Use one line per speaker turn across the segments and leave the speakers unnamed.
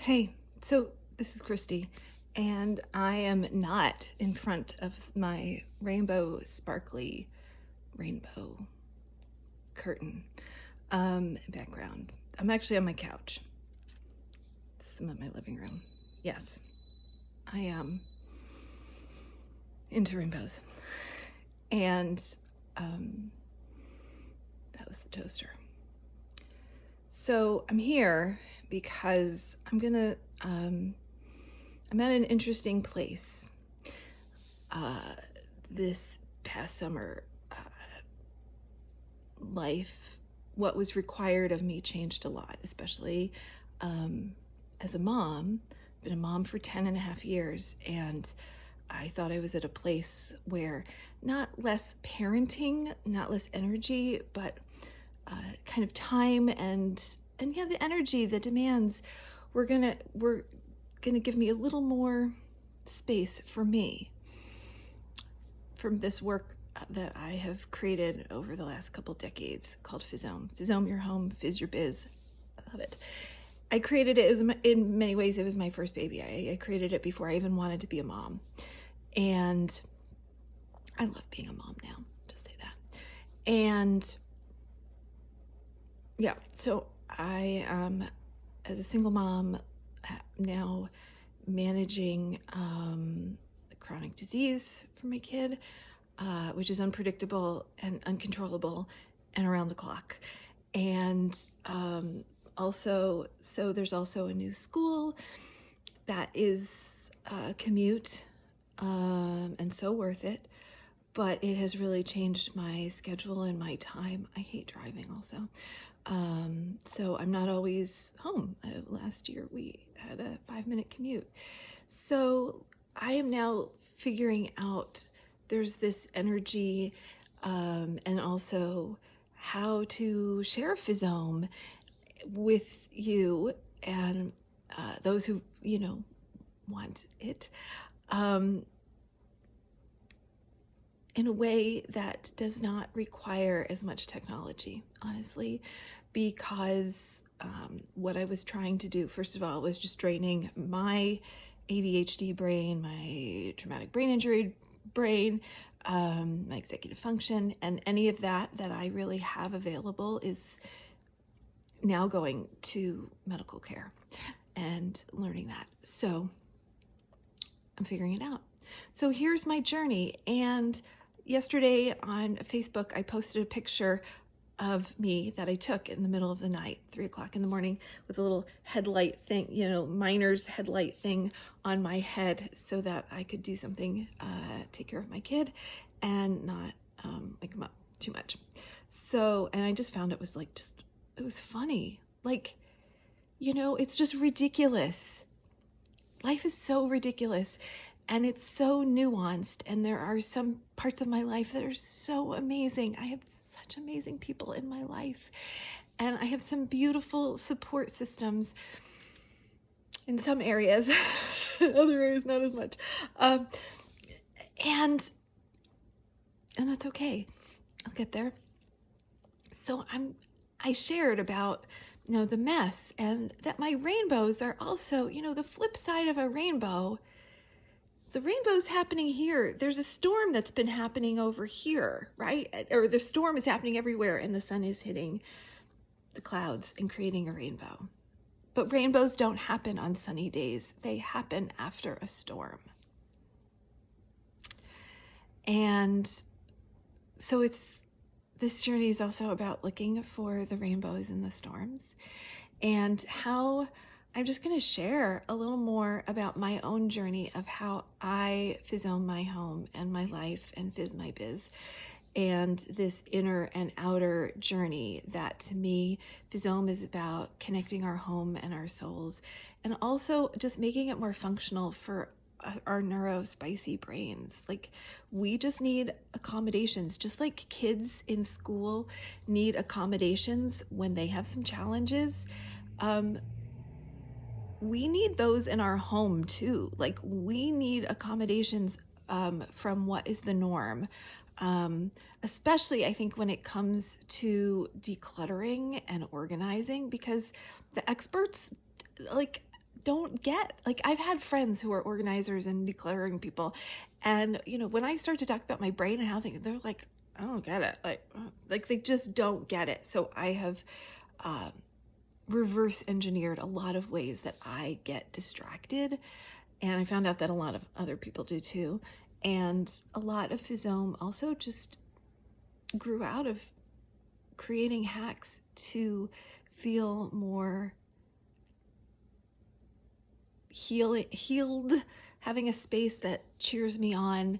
Hey, so this is Christy, and I am not in front of my rainbow sparkly rainbow curtain background. I'm actually on my couch. This is my living room. Yes, I am into rainbows. And that was the toaster. So I'm here because I'm at an interesting place. This past summer, life, what was required of me changed a lot, especially as a mom. Been a mom for 10 and a half years, and I thought I was at a place where not less parenting, not less energy, but kind of time and yeah, the energy, the demands were gonna give me a little more space for me from this work that I have created over the last couple decades called Fizome. Fizome your home, Fiz your biz. I love it. I created it in many ways. It was my first baby. I created it before I even wanted to be a mom. And I love being a mom now, just say that. And yeah, so I am, as a single mom, now managing a chronic disease for my kid, which is unpredictable and uncontrollable and around the clock. And so there's also a new school that is a commute and so worth it, but it has really changed my schedule and my time. I hate driving also. So I'm not always home. Last year we had a 5-minute commute. So I am now figuring out there's this energy and also how to share Fizome with you and those who, want it in a way that does not require as much technology, honestly, because what I was trying to do, first of all, was just draining my ADHD brain, my traumatic brain injury brain, my executive function, and any of that I really have available is now going to medical care and learning that. So I'm figuring it out. So here's my journey. And yesterday on Facebook, I posted a picture of me that I took in the middle of the night, 3:00 in the morning, with a little headlight thing, miner's headlight thing on my head so that I could do something, take care of my kid and not wake him up too much. So, and I just found it was it was funny. It's just ridiculous. Life is so ridiculous. And it's so nuanced, and there are some parts of my life that are so amazing. I have such amazing people in my life, and I have some beautiful support systems in some areas, in other areas not as much. And that's okay. I'll get there. So I shared about the mess, and that my rainbows are also, the flip side of a rainbow. The rainbow's happening here. There's a storm that's been happening over here, right? Or the storm is happening everywhere, and the sun is hitting the clouds and creating a rainbow. But rainbows don't happen on sunny days. They happen after a storm. And so this journey is also about looking for the rainbows in the storms, and how I'm just going to share a little more about my own journey of how I Fizome my home and my life and Fiz my biz, and this inner and outer journey that, to me, Fizome is about connecting our home and our souls, and also just making it more functional for our neurospicy brains. We just need accommodations, just like kids in school need accommodations when they have some challenges. We need those in our home too. We need accommodations from what is the norm, especially I think when it comes to decluttering and organizing, because the experts don't get. Like, I've had friends who are organizers and decluttering people, and when I start to talk about my brain and how things, they're like, I don't get it. Like they just don't get it. So I have reverse engineered a lot of ways that I get distracted, and I found out that a lot of other people do too. And a lot of Fizome also just grew out of creating hacks to feel more healed, having a space that cheers me on,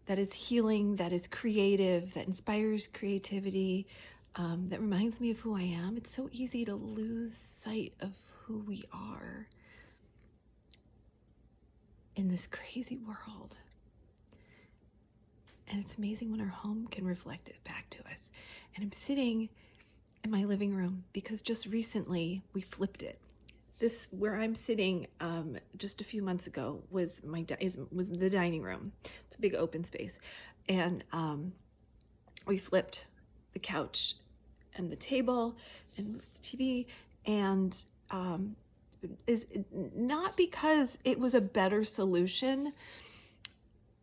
that is healing, that is creative, that inspires creativity, that reminds me of who I am. It's so easy to lose sight of who we are in this crazy world. And it's amazing when our home can reflect it back to us. And I'm sitting in my living room because just recently we flipped it. This, where I'm sitting just a few months ago, was was the dining room. It's a big open space. And we flipped the couch and the table and moved the TV, and is not because it was a better solution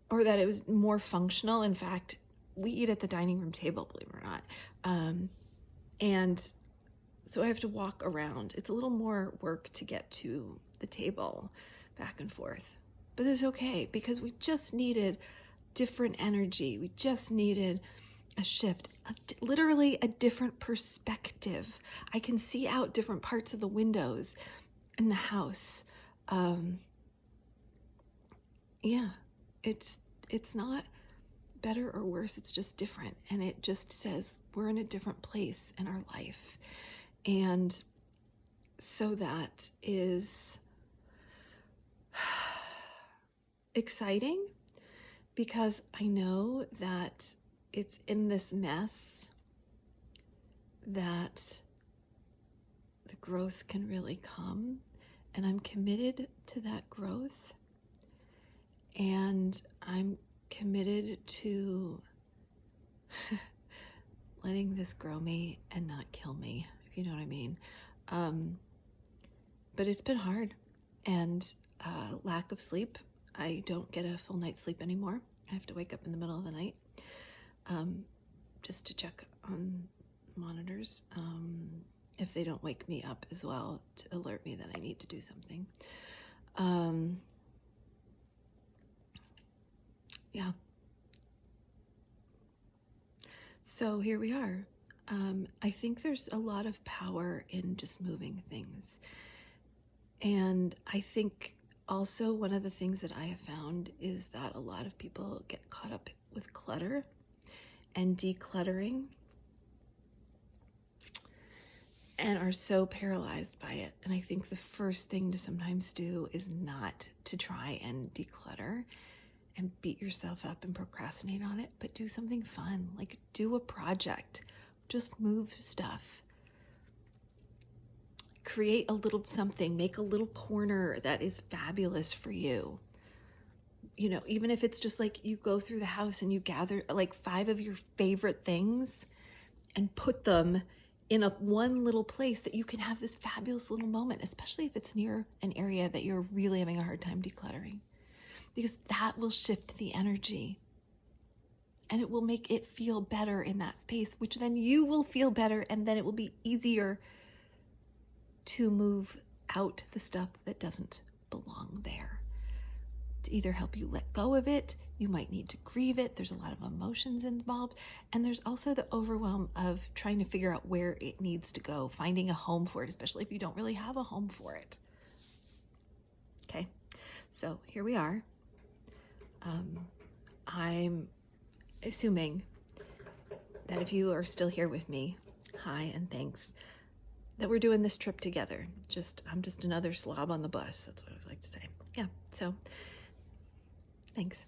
or that it was more functional. In fact, we eat at the dining room table, believe it or not. And so I have to walk around. It's a little more work to get to the table back and forth. But it's okay, because we just needed different energy. We just needed a shift, literally a different perspective. I can see out different parts of the windows in the house. Yeah, it's not better or worse. It's just different. And it just says we're in a different place in our life. And so that is exciting, because I know that it's in this mess that the growth can really come. And I'm committed to that growth. And I'm committed to letting this grow me and not kill me, if you know what I mean. But it's been hard, and lack of sleep. I don't get a full night's sleep anymore. I have to wake up in the middle of the night just to check on monitors, if they don't wake me up as well, to alert me that I need to do something. Yeah. So here we are. I think there's a lot of power in just moving things. And I think also one of the things that I have found is that a lot of people get caught up with clutter and decluttering and are so paralyzed by it. And I think the first thing to sometimes do is not to try and declutter and beat yourself up and procrastinate on it, but do something fun, like do a project, just move stuff. Create a little something, make a little corner that is fabulous for you. Even if it's just like you go through the house and you gather like 5 of your favorite things and put them in one little place that you can have this fabulous little moment, especially if it's near an area that you're really having a hard time decluttering. Because that will shift the energy and it will make it feel better in that space, which then you will feel better, and then it will be easier to move out the stuff that doesn't belong there. To either help you let go of it, you might need to grieve it. There's a lot of emotions involved. And there's also the overwhelm of trying to figure out where it needs to go, finding a home for it, especially if you don't really have a home for it. Okay, so here we are. I'm assuming that if you are still here with me, hi and thanks, that we're doing this trip together. I'm just another slob on the bus. That's what I would like to say. Yeah, so thanks.